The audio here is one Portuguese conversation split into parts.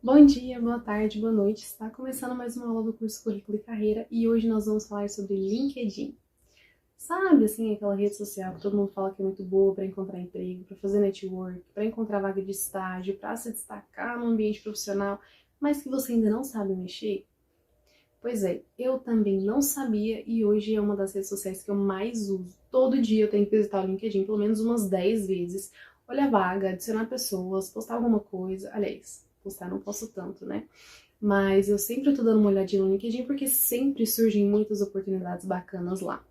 Bom dia, boa tarde, boa noite. Está começando mais uma aula do curso Currículo e Carreira e hoje nós vamos falar sobre LinkedIn. Sabe, assim, aquela rede social que todo mundo fala que é muito boa para encontrar emprego, para fazer network, para encontrar vaga de estágio, para se destacar no ambiente profissional, mas que você ainda não sabe mexer? Pois é, eu também não sabia e hoje é uma das redes sociais que eu mais uso. Todo dia eu tenho que visitar o LinkedIn pelo menos umas 10 vezes, olhar vaga, adicionar pessoas, postar alguma coisa. Aliás, postar não posso tanto, né? Mas eu sempre tô dando uma olhadinha no LinkedIn porque sempre surgem muitas oportunidades bacanas lá.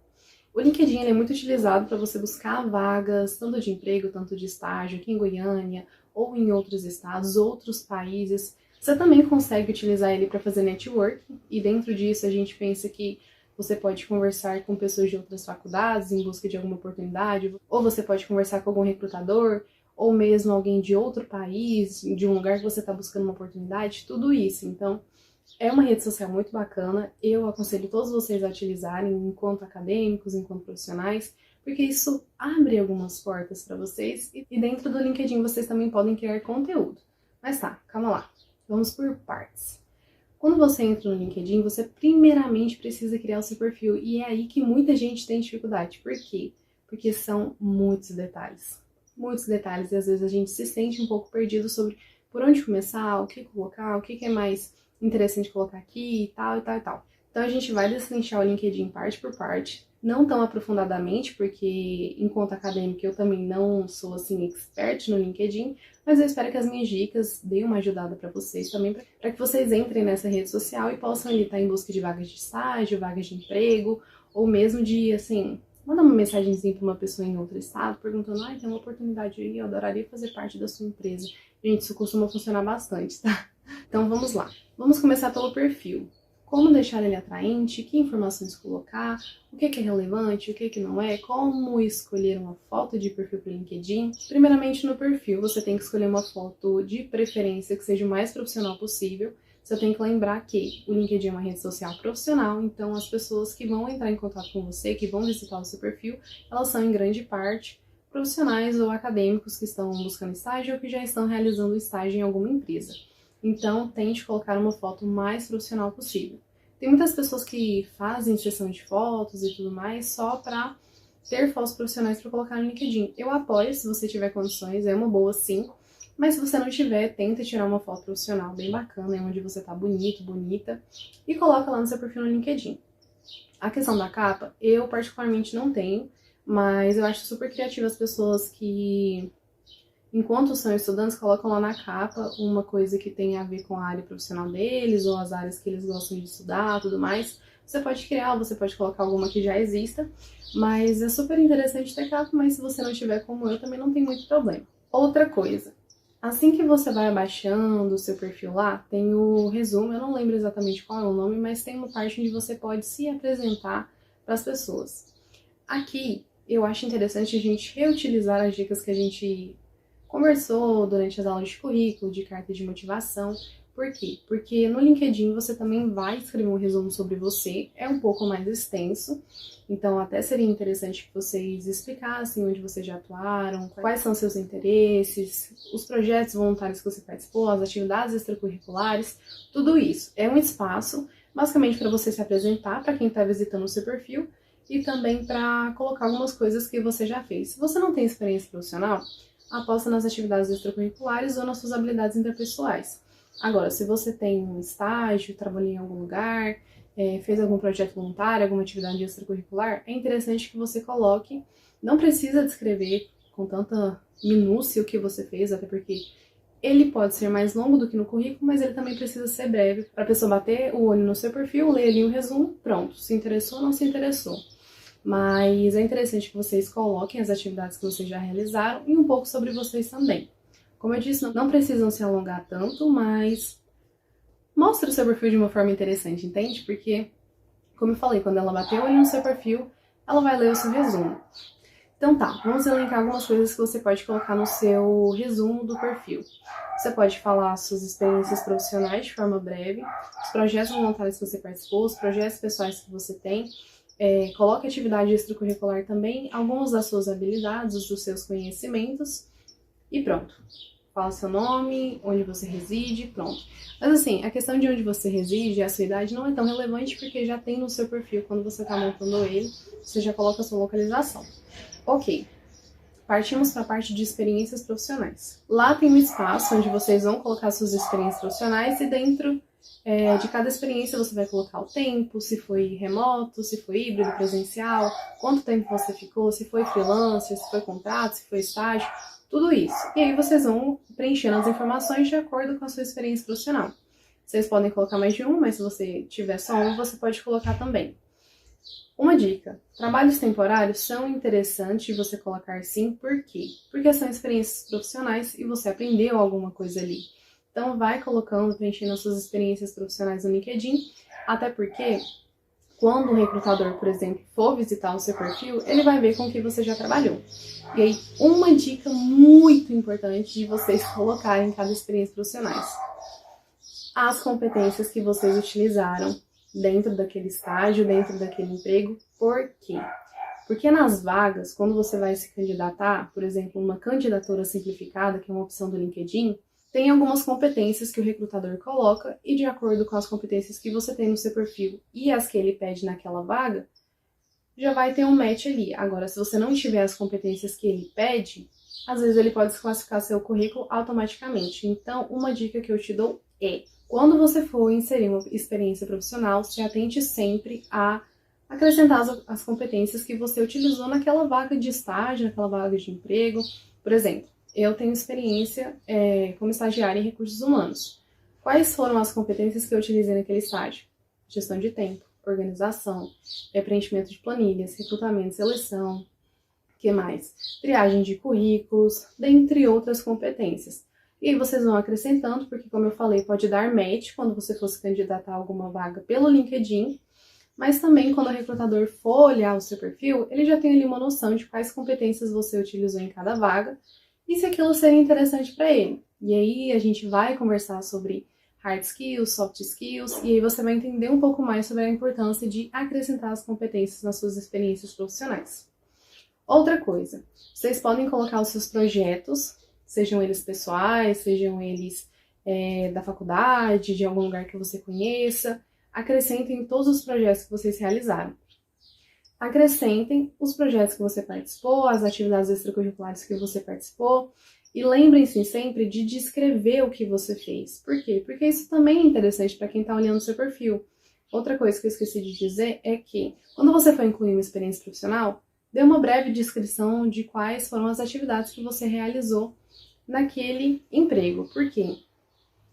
O LinkedIn é muito utilizado para você buscar vagas, tanto de emprego, tanto de estágio, aqui em Goiânia ou em outros estados, outros países. Você também consegue utilizar ele para fazer networking e dentro disso a gente pensa que você pode conversar com pessoas de outras faculdades em busca de alguma oportunidade, ou você pode conversar com algum recrutador, ou mesmo alguém de outro país, de um lugar que você está buscando uma oportunidade, tudo isso. Então, é uma rede social muito bacana, eu aconselho todos vocês a utilizarem enquanto acadêmicos, enquanto profissionais, porque isso abre algumas portas para vocês e dentro do LinkedIn vocês também podem criar conteúdo. Mas tá, calma lá, vamos por partes. Quando você entra no LinkedIn, você primeiramente precisa criar o seu perfil e é aí que muita gente tem dificuldade. Por quê? Porque são muitos detalhes e às vezes a gente se sente um pouco perdido sobre por onde começar, o que colocar, o que é mais interessante colocar aqui e tal e tal e tal. Então a gente vai destrinchar o LinkedIn parte por parte, não tão aprofundadamente, porque enquanto acadêmica eu também não sou assim expert no LinkedIn, mas eu espero que as minhas dicas deem uma ajudada para vocês também, para que vocês entrem nessa rede social e possam ali estar em busca de vagas de estágio, vagas de emprego, ou mesmo de, assim, mandar uma mensagenzinha para uma pessoa em outro estado, perguntando, tem uma oportunidade aí, eu adoraria fazer parte da sua empresa. Gente, isso costuma funcionar bastante, tá? Então vamos lá. Vamos começar pelo perfil. Como deixar ele atraente, que informações colocar, o que é relevante, o que não é, como escolher uma foto de perfil para o LinkedIn. Primeiramente no perfil, você tem que escolher uma foto de preferência que seja o mais profissional possível. Você tem que lembrar que o LinkedIn é uma rede social profissional, então as pessoas que vão entrar em contato com você, que vão visitar o seu perfil, elas são em grande parte profissionais ou acadêmicos que estão buscando estágio ou que já estão realizando estágio em alguma empresa. Então, tente colocar uma foto mais profissional possível. Tem muitas pessoas que fazem sessão de fotos e tudo mais só para ter fotos profissionais para colocar no LinkedIn. Eu apoio se você tiver condições, é uma boa sim. Mas se você não tiver, tenta tirar uma foto profissional bem bacana, onde você tá bonito, bonita, e coloca lá no seu perfil no LinkedIn. A questão da capa, eu particularmente não tenho, mas eu acho super criativo as pessoas que enquanto são estudantes, colocam lá na capa uma coisa que tem a ver com a área profissional deles, ou as áreas que eles gostam de estudar, tudo mais. Você pode criar, ou você pode colocar alguma que já exista, mas é super interessante ter capa, mas se você não tiver como eu, também não tem muito problema. Outra coisa, assim que você vai abaixando o seu perfil lá, tem o resumo, eu não lembro exatamente qual é o nome, mas tem uma parte onde você pode se apresentar para as pessoas. Aqui, eu acho interessante a gente reutilizar as dicas que a gente conversou durante as aulas de currículo, de carta de motivação. Por quê? Porque no LinkedIn você também vai escrever um resumo sobre você, é um pouco mais extenso, então até seria interessante que vocês explicassem onde vocês já atuaram, quais são seus interesses, os projetos voluntários que você participou, as atividades extracurriculares, tudo isso. É um espaço, basicamente, para você se apresentar para quem está visitando o seu perfil e também para colocar algumas coisas que você já fez. Se você não tem experiência profissional, aposta nas atividades extracurriculares ou nas suas habilidades interpessoais. Agora, se você tem um estágio, trabalhou em algum lugar, fez algum projeto voluntário, alguma atividade extracurricular, é interessante que você coloque. Não precisa descrever com tanta minúcia o que você fez, até porque ele pode ser mais longo do que no currículo, mas ele também precisa ser breve para a pessoa bater o olho no seu perfil, ler ali o resumo, pronto. Se interessou ou não se interessou. Mas é interessante que vocês coloquem as atividades que vocês já realizaram e um pouco sobre vocês também. Como eu disse, não precisam se alongar tanto, mas mostre o seu perfil de uma forma interessante, entende? Porque, como eu falei, quando ela bater o olho no seu perfil, ela vai ler o seu resumo. Então tá, vamos elencar algumas coisas que você pode colocar no seu resumo do perfil. Você pode falar suas experiências profissionais de forma breve, os projetos voluntários que você participou, os projetos pessoais que você tem, coloque atividade extracurricular também, algumas das suas habilidades, dos seus conhecimentos e pronto. fala seu nome, onde você reside, pronto. Mas assim, a questão de onde você reside e a sua idade não é tão relevante porque já tem no seu perfil, quando você está montando ele, você já coloca a sua localização. Ok, partimos para a parte de experiências profissionais. Lá tem um espaço onde vocês vão colocar suas experiências profissionais e dentro de cada experiência você vai colocar o tempo, se foi remoto, se foi híbrido, presencial, quanto tempo você ficou, se foi freelancer, se foi contrato, se foi estágio, tudo isso. E aí vocês vão preenchendo as informações de acordo com a sua experiência profissional. Vocês podem colocar mais de um, mas se você tiver só um, você pode colocar também. Uma dica, trabalhos temporários são interessantes de você colocar sim, por quê? Porque são experiências profissionais e você aprendeu alguma coisa ali. Então vai colocando, preenchendo as suas experiências profissionais no LinkedIn, até porque quando o recrutador, por exemplo, for visitar o seu perfil, ele vai ver com o que você já trabalhou. E aí, uma dica muito importante de vocês colocarem em cada experiência profissionais. As competências que vocês utilizaram dentro daquele estágio, dentro daquele emprego. Por quê? Porque nas vagas, quando você vai se candidatar, por exemplo, uma candidatura simplificada, que é uma opção do LinkedIn, tem algumas competências que o recrutador coloca e de acordo com as competências que você tem no seu perfil e as que ele pede naquela vaga, já vai ter um match ali. Agora, se você não tiver as competências que ele pede, às vezes ele pode desclassificar seu currículo automaticamente. Então, uma dica que eu te dou é, quando você for inserir uma experiência profissional, se atente sempre a acrescentar as competências que você utilizou naquela vaga de estágio, naquela vaga de emprego. Por exemplo, eu tenho experiência como estagiária em recursos humanos. Quais foram as competências que eu utilizei naquele estágio? Gestão de tempo, organização, preenchimento de planilhas, recrutamento, seleção, que mais? Triagem de currículos, dentre outras competências. E aí vocês vão acrescentando, porque como eu falei, pode dar match quando você for se candidatar a alguma vaga pelo LinkedIn, mas também quando o recrutador for olhar o seu perfil, ele já tem ali uma noção de quais competências você utilizou em cada vaga e se aquilo seria interessante para ele. E aí a gente vai conversar sobre hard skills, soft skills, e aí você vai entender um pouco mais sobre a importância de acrescentar as competências nas suas experiências profissionais. Outra coisa, vocês podem colocar os seus projetos, sejam eles pessoais, sejam eles da faculdade, de algum lugar que você conheça, acrescentem todos os projetos que vocês realizaram. Acrescentem os projetos que você participou, as atividades extracurriculares que você participou, e lembrem-se sempre de descrever o que você fez. Por quê? Porque isso também é interessante para quem está olhando o seu perfil. Outra coisa que eu esqueci de dizer é que, quando você for incluir uma experiência profissional, dê uma breve descrição de quais foram as atividades que você realizou naquele emprego. Por quê?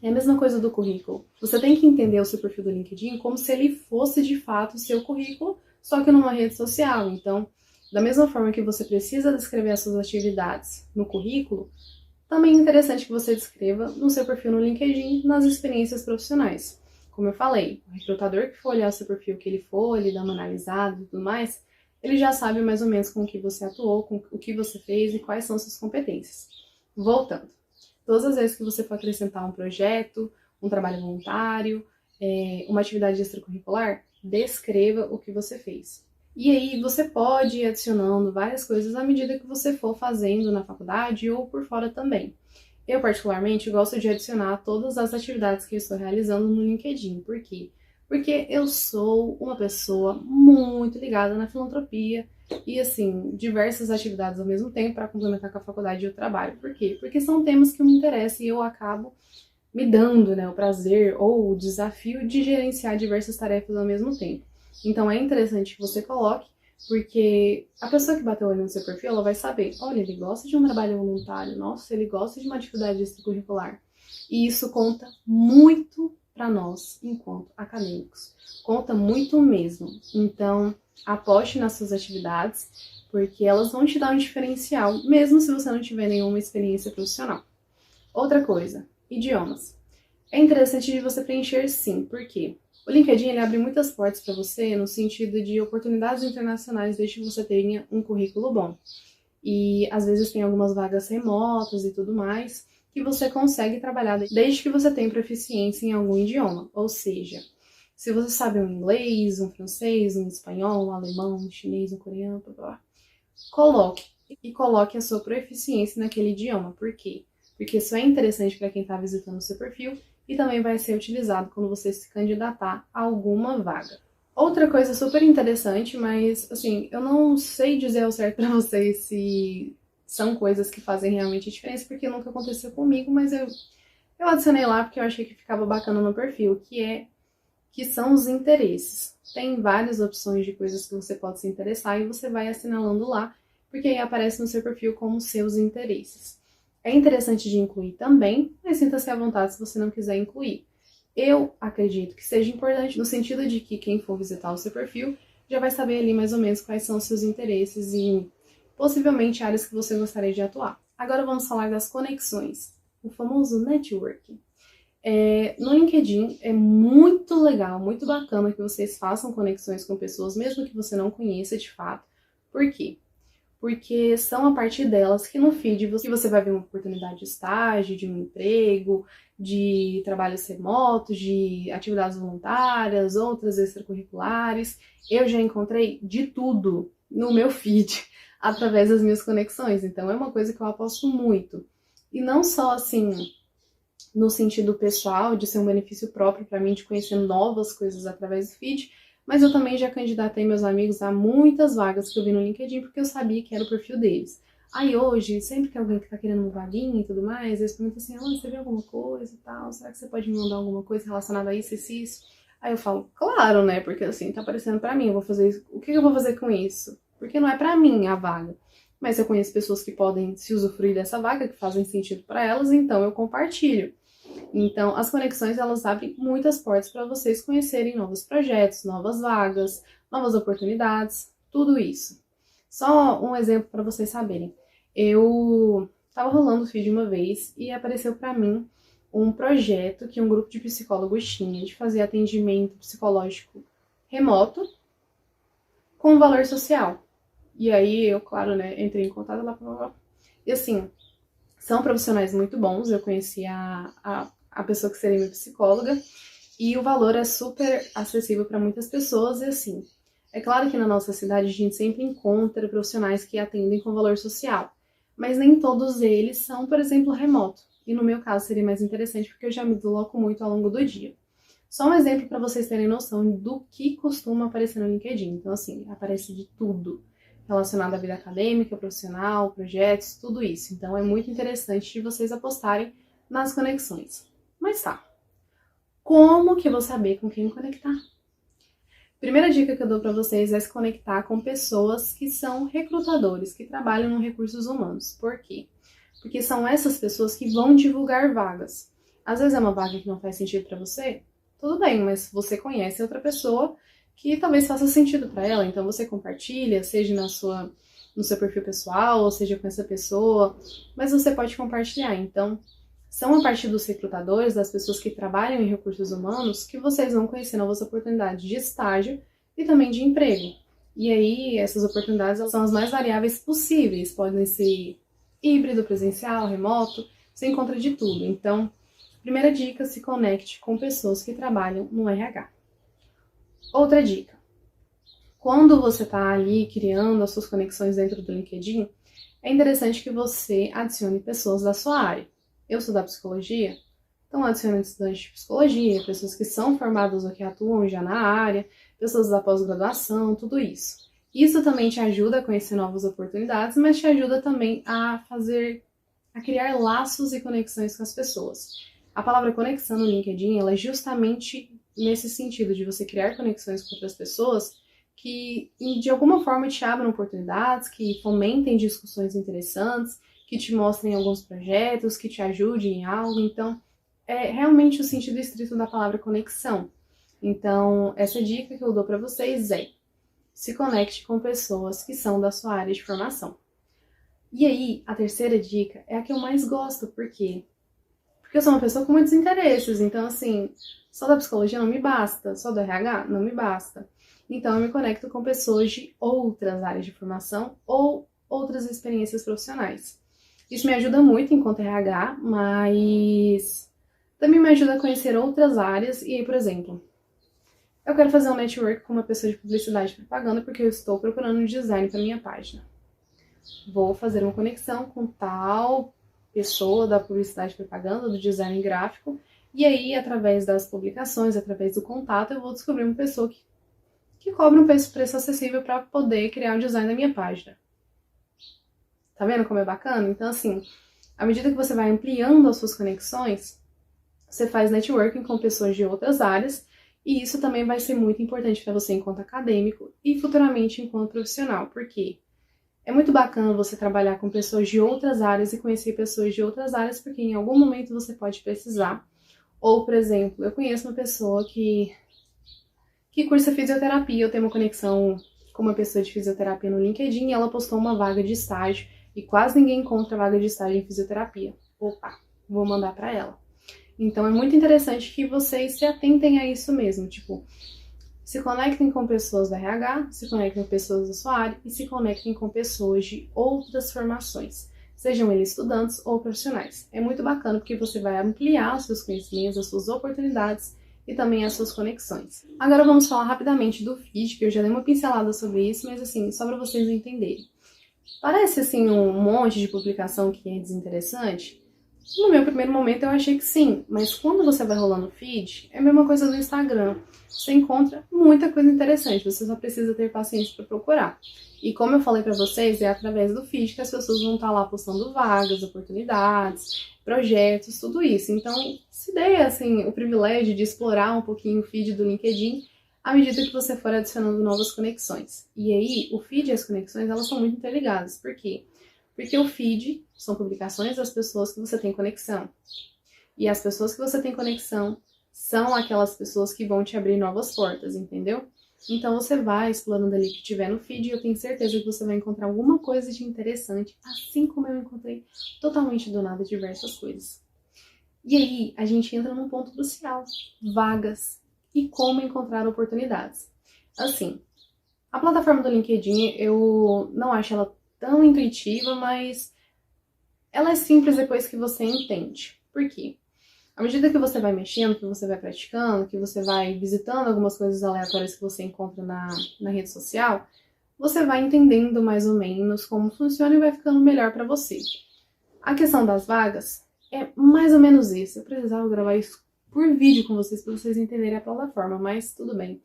É a mesma coisa do currículo. Você tem que entender o seu perfil do LinkedIn como se ele fosse de fato o seu currículo, só que numa rede social. Então, da mesma forma que você precisa descrever as suas atividades no currículo, também é interessante que você descreva no seu perfil no LinkedIn, nas experiências profissionais. Como eu falei, o recrutador que for olhar o seu perfil, que ele for, ele dá uma analisada e tudo mais, ele já sabe mais ou menos com o que você atuou, com o que você fez e quais são suas competências. Voltando. Todas as vezes que você for acrescentar um projeto, um trabalho voluntário, uma atividade extracurricular, descreva o que você fez. E aí você pode ir adicionando várias coisas à medida que você for fazendo na faculdade ou por fora também. Eu, particularmente, gosto de adicionar todas as atividades que eu estou realizando no LinkedIn. Por quê? Porque eu sou uma pessoa muito ligada na filantropia e, assim, diversas atividades ao mesmo tempo para complementar com a faculdade e o trabalho. Por quê? Porque são temas que me interessam e eu acabo me dando, o prazer ou o desafio de gerenciar diversas tarefas ao mesmo tempo. Então é interessante que você coloque, porque a pessoa que bateu o olho no seu perfil, ela vai saber, olha, ele gosta de um trabalho voluntário, nossa, ele gosta de uma atividade extracurricular. E isso conta muito para nós, enquanto acadêmicos. Conta muito mesmo. Então, aposte nas suas atividades, porque elas vão te dar um diferencial, mesmo se você não tiver nenhuma experiência profissional. Outra coisa, idiomas. É interessante de você preencher sim, por quê? O LinkedIn ele abre muitas portas para você no sentido de oportunidades internacionais desde que você tenha um currículo bom. E às vezes tem algumas vagas remotas e tudo mais que você consegue trabalhar desde que você tenha proficiência em algum idioma. Ou seja, se você sabe um inglês, um francês, um espanhol, um alemão, um chinês, um coreano, blá, blá, coloque a sua proficiência naquele idioma. Por quê? porque isso é interessante para quem está visitando o seu perfil e também vai ser utilizado quando você se candidatar a alguma vaga. Outra coisa super interessante, mas assim, eu não sei dizer ao certo para vocês se são coisas que fazem realmente diferença, porque nunca aconteceu comigo, mas eu adicionei lá porque eu achei que ficava bacana no perfil, que são os interesses. Tem várias opções de coisas que você pode se interessar e você vai assinalando lá, porque aí aparece no seu perfil como seus interesses. É interessante de incluir também, mas sinta-se à vontade se você não quiser incluir. Eu acredito que seja importante no sentido de que quem for visitar o seu perfil já vai saber ali mais ou menos quais são os seus interesses e possivelmente áreas que você gostaria de atuar. Agora vamos falar das conexões, o famoso networking. No LinkedIn é muito legal, muito bacana que vocês façam conexões com pessoas, mesmo que você não conheça de fato. Por quê? Porque são a partir delas que no feed você vai ver uma oportunidade de estágio, de um emprego, de trabalhos remotos, de atividades voluntárias, outras extracurriculares. Eu já encontrei de tudo no meu feed através das minhas conexões, então é uma coisa que eu aposto muito. E não só assim no sentido pessoal, de ser um benefício próprio para mim, de conhecer novas coisas através do feed, mas eu também já candidatei meus amigos a muitas vagas que eu vi no LinkedIn, porque eu sabia que era o perfil deles. Aí hoje, sempre que alguém que tá querendo uma vaguinha e tudo mais, eles perguntam assim, você viu alguma coisa e tal, será que você pode me mandar alguma coisa relacionada a isso, isso? Aí eu falo, claro, né, porque assim, tá aparecendo pra mim, eu vou fazer isso. O que eu vou fazer com isso? Porque não é pra mim a vaga. Mas eu conheço pessoas que podem se usufruir dessa vaga, que fazem sentido para elas, então eu compartilho. Então, as conexões, elas abrem muitas portas para vocês conhecerem novos projetos, novas vagas, novas oportunidades, tudo isso. Só um exemplo para vocês saberem. Eu estava rolando o feed uma vez e apareceu para mim um projeto que um grupo de psicólogos tinha de fazer atendimento psicológico remoto com valor social. E aí eu, claro, né, entrei em contato lá. E assim, são profissionais muito bons, eu conheci a pessoa que seria minha psicóloga, e o valor é super acessível para muitas pessoas, e assim, é claro que na nossa cidade a gente sempre encontra profissionais que atendem com valor social, mas nem todos eles são, por exemplo, remoto, e no meu caso seria mais interessante porque eu já me desloco muito ao longo do dia. Só um exemplo para vocês terem noção do que costuma aparecer no LinkedIn, então assim, aparece de tudo relacionado à vida acadêmica, profissional, projetos, tudo isso. Então é muito interessante de vocês apostarem nas conexões. Mas tá, como que eu vou saber com quem me conectar? Primeira dica que eu dou para vocês é se conectar com pessoas que são recrutadores, que trabalham no recursos humanos. Por quê? Porque são essas pessoas que vão divulgar vagas. Às vezes é uma vaga que não faz sentido para você, tudo bem, mas você conhece outra pessoa que talvez faça sentido para ela, então você compartilha, seja no seu perfil pessoal, ou seja com essa pessoa, mas você pode compartilhar. Então, são a partir dos recrutadores, das pessoas que trabalham em recursos humanos, que vocês vão conhecer novas oportunidades de estágio e também de emprego. E aí, essas oportunidades são as mais variáveis possíveis, podem ser híbrido, presencial, remoto, você encontra de tudo. Então, primeira dica, se conecte com pessoas que trabalham no RH. Outra dica, quando você está ali criando as suas conexões dentro do LinkedIn, é interessante que você adicione pessoas da sua área. Eu sou da psicologia, então adiciono estudantes de psicologia, pessoas que são formadas ou que atuam já na área, pessoas da pós-graduação, tudo isso. Isso também te ajuda a conhecer novas oportunidades, mas te ajuda também a criar laços e conexões com as pessoas. A palavra conexão no LinkedIn, ela é justamente nesse sentido de você criar conexões com outras pessoas que de alguma forma te abram oportunidades, que fomentem discussões interessantes, que te mostrem alguns projetos, que te ajudem em algo. Então, é realmente o sentido estrito da palavra conexão. Então, essa dica que eu dou para vocês é: se conecte com pessoas que são da sua área de formação. E aí, a terceira dica é a que eu mais gosto, por quê? Porque eu sou uma pessoa com muitos interesses, então assim, só da psicologia não me basta, só do RH não me basta. Então eu me conecto com pessoas de outras áreas de formação ou outras experiências profissionais. Isso me ajuda muito enquanto RH, mas também me ajuda a conhecer outras áreas. E aí, por exemplo, eu quero fazer um network com uma pessoa de publicidade e propaganda porque eu estou procurando um design para minha página. Vou fazer uma conexão com tal pessoa da publicidade e propaganda, do design gráfico, e aí, através das publicações, através do contato, eu vou descobrir uma pessoa que cobra um preço acessível para poder criar um design na minha página. Tá vendo como é bacana? Então, assim, à medida que você vai ampliando as suas conexões, você faz networking com pessoas de outras áreas, e isso também vai ser muito importante para você enquanto acadêmico e futuramente enquanto profissional, porque é muito bacana você trabalhar com pessoas de outras áreas e conhecer pessoas de outras áreas, porque em algum momento você pode precisar. Ou, por exemplo, eu conheço uma pessoa que cursa fisioterapia, eu tenho uma conexão com uma pessoa de fisioterapia no LinkedIn e ela postou uma vaga de estágio e quase ninguém encontra vaga de estágio em fisioterapia. Opa, vou mandar para ela. Então é muito interessante que vocês se atentem a isso mesmo, tipo, se conectem com pessoas da RH, se conectem com pessoas da sua área e se conectem com pessoas de outras formações, sejam eles estudantes ou profissionais. É muito bacana porque você vai ampliar os seus conhecimentos, as suas oportunidades e também as suas conexões. Agora vamos falar rapidamente do feed, que eu já dei uma pincelada sobre isso, mas assim, só para vocês entenderem. Parece assim um monte de publicação que é desinteressante? No meu primeiro momento eu achei que sim, mas quando você vai rolando o feed, é a mesma coisa do Instagram. Você encontra muita coisa interessante, você só precisa ter paciência para procurar. E como eu falei para vocês, é através do feed que as pessoas vão estar lá postando vagas, oportunidades, projetos, tudo isso. Então, se dê assim o privilégio de explorar um pouquinho o feed do LinkedIn à medida que você for adicionando novas conexões. E aí, o feed e as conexões, elas são muito interligadas. Por quê? Porque o feed são publicações das pessoas que você tem conexão. E as pessoas que você tem conexão são aquelas pessoas que vão te abrir novas portas, entendeu? Então você vai explorando ali o que tiver no feed e eu tenho certeza que você vai encontrar alguma coisa de interessante, assim como eu encontrei totalmente do nada diversas coisas. E aí a gente entra num ponto crucial: vagas e como encontrar oportunidades. Assim, a plataforma do LinkedIn eu não acho ela tão intuitiva, mas ela é simples depois que você entende. Por quê? À medida que você vai mexendo, que você vai praticando, que você vai visitando algumas coisas aleatórias que você encontra na rede social, você vai entendendo mais ou menos como funciona e vai ficando melhor para você. A questão das vagas é mais ou menos isso. Eu precisava gravar isso por vídeo com vocês para vocês entenderem a plataforma, mas tudo bem.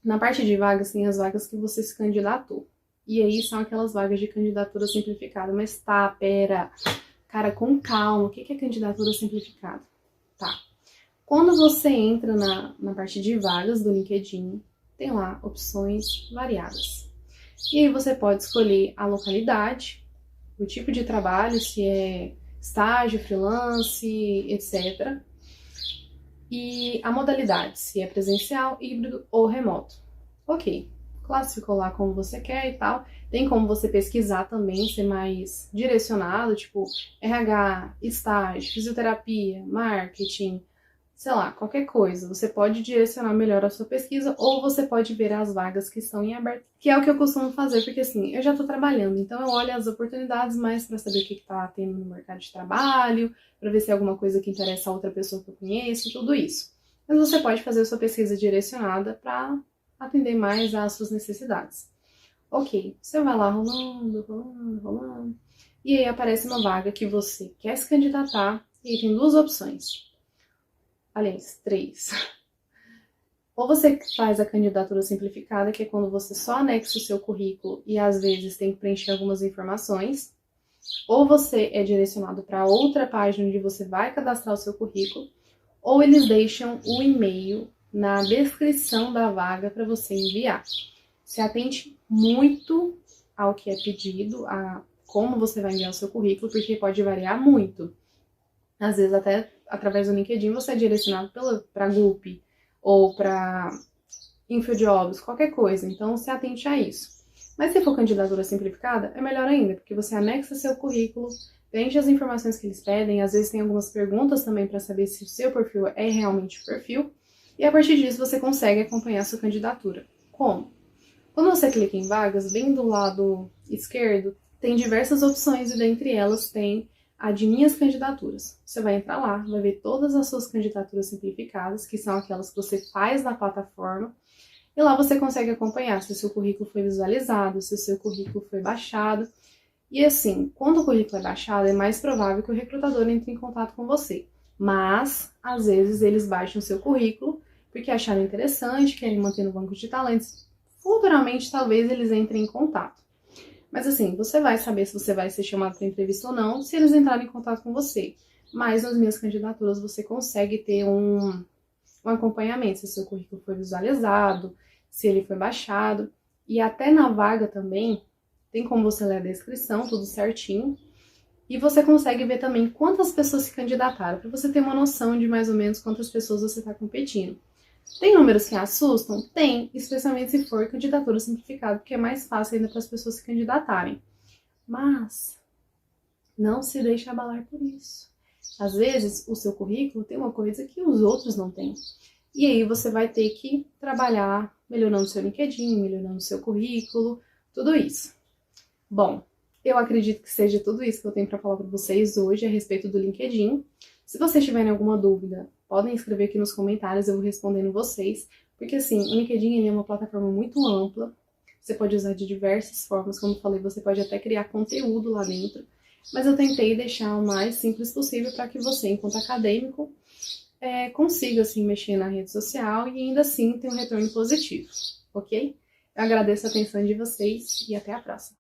Na parte de vagas, tem as vagas que você se candidatou. E aí são aquelas vagas de candidatura simplificada. Mas tá, pera. Cara, com calma. O que é candidatura simplificada? Tá. Quando você entra na parte de vagas do LinkedIn, tem lá opções variadas. E aí você pode escolher a localidade, o tipo de trabalho, se é estágio, freelance, etc. E a modalidade, se é presencial, híbrido ou remoto. Ok, classificou lá como você quer e tal. Tem como você pesquisar também, ser mais direcionado, tipo RH, estágio, fisioterapia, marketing, sei lá, qualquer coisa. Você pode direcionar melhor a sua pesquisa ou você pode ver as vagas que estão em aberto, que é o que eu costumo fazer, porque assim, eu já estou trabalhando, então eu olho as oportunidades mais para saber o que está tendo no mercado de trabalho, para ver se é alguma coisa que interessa a outra pessoa que eu conheço, tudo isso. Mas você pode fazer a sua pesquisa direcionada para atender mais às suas necessidades. Ok, você vai lá rolando, e aí aparece uma vaga que você quer se candidatar e aí tem duas opções. Aliás, três. Ou você faz a candidatura simplificada, que é quando você só anexa o seu currículo e às vezes tem que preencher algumas informações. Ou você é direcionado para outra página onde você vai cadastrar o seu currículo, ou eles deixam o e-mail na descrição da vaga para você enviar. Se atente muito ao que é pedido, a como você vai enviar o seu currículo, porque pode variar muito. Às vezes até através do LinkedIn você é direcionado para Gulp ou para InfoJobs, qualquer coisa. Então se atente a isso. Mas se for candidatura simplificada, é melhor ainda, porque você anexa seu currículo, preenche as informações que eles pedem, às vezes tem algumas perguntas também para saber se o seu perfil é realmente o perfil, e a partir disso você consegue acompanhar a sua candidatura. Como? Quando você clica em vagas, bem do lado esquerdo, tem diversas opções e dentre elas tem a de minhas candidaturas. Você vai entrar lá, vai ver todas as suas candidaturas simplificadas, que são aquelas que você faz na plataforma, e lá você consegue acompanhar se o seu currículo foi visualizado, se o seu currículo foi baixado. E assim, quando o currículo é baixado, é mais provável que o recrutador entre em contato com você. Mas, às vezes, eles baixam o seu currículo porque acharam interessante, querem manter no banco de talentos. Futuramente, talvez eles entrem em contato. Mas assim, você vai saber se você vai ser chamado para entrevista ou não, se eles entrarem em contato com você. Mas nas minhas candidaturas você consegue ter um acompanhamento, se o seu currículo foi visualizado, se ele foi baixado. E até na vaga também, tem como você ler a descrição, tudo certinho. E você consegue ver também quantas pessoas se candidataram, para você ter uma noção de mais ou menos quantas pessoas você está competindo. Tem números que assustam? Tem, especialmente se for candidatura simplificada, porque é mais fácil ainda para as pessoas se candidatarem. Mas não se deixe abalar por isso. Às vezes, o seu currículo tem uma coisa que os outros não têm. E aí você vai ter que trabalhar melhorando seu LinkedIn, melhorando seu currículo, tudo isso. Bom, eu acredito que seja tudo isso que eu tenho para falar para vocês hoje a respeito do LinkedIn. Se vocês tiverem alguma dúvida, podem escrever aqui nos comentários, eu vou respondendo vocês. Porque assim, o LinkedIn é uma plataforma muito ampla, você pode usar de diversas formas, como eu falei, você pode até criar conteúdo lá dentro. Mas eu tentei deixar o mais simples possível para que você, enquanto acadêmico, consiga assim, mexer na rede social e ainda assim ter um retorno positivo, ok? Eu agradeço a atenção de vocês e até a próxima.